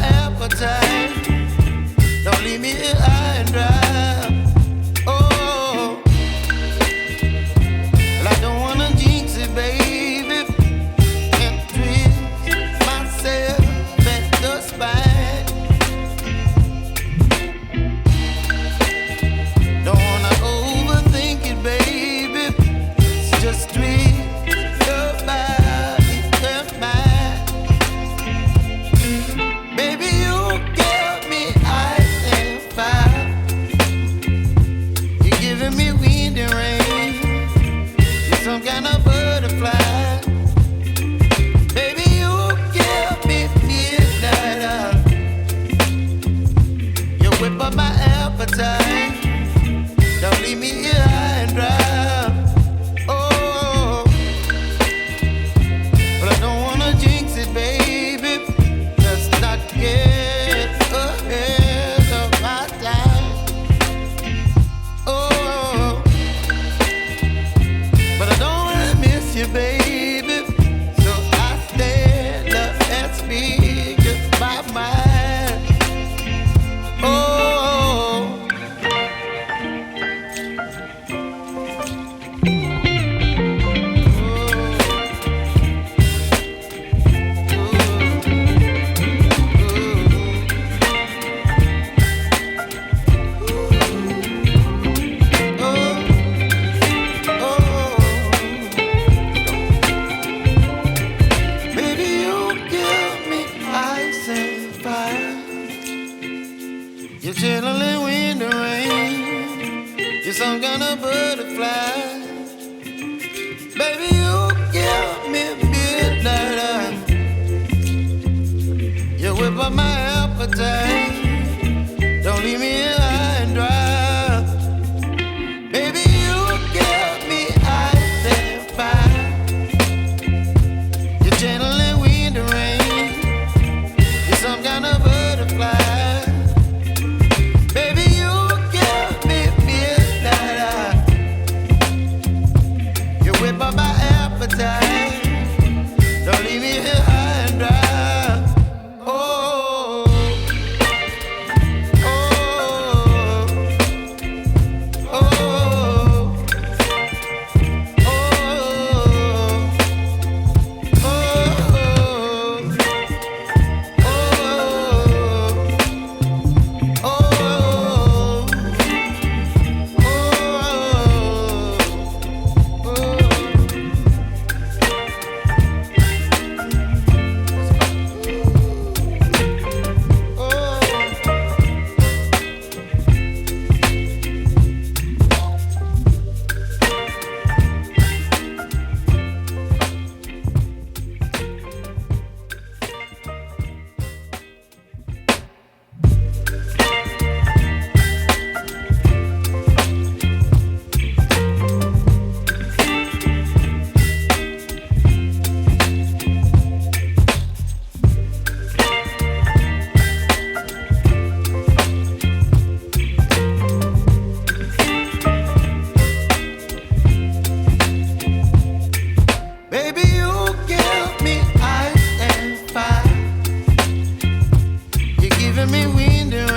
appetite. Don't leave me here high and dry. Oh, well, I don't wanna jinx it, baby, and twist myself at the spine. Don't wanna overthink it, baby. It's just twist your body and mine. Baby, you give me ice and fire. You're giving me wind and rain. You're some kind of butterfly. Baby, you give me midnight. You whip up my appetite. Don't leave me here high and dry. Oh, but I don't wanna jinx it, baby. Let's not get ahead of my time. Oh, but I don't wanna miss you, baby. So I stand up and speak my mind. Oh. Baby, you give me ice and fire. You're chilling wind and rain. You're some kind of butterfly. Baby, you give me midnight. You whip up my appetite. Don't leave me here high and dry. Baby, you give me ice and fire. You're channeling wind and rain. You're some kind of butterfly. Baby, you give me midnight. You whip up my appetite. Don't leave me here high and dry. Oh, oh, oh, oh, baby, you give me ice and fire. You're giving me wind and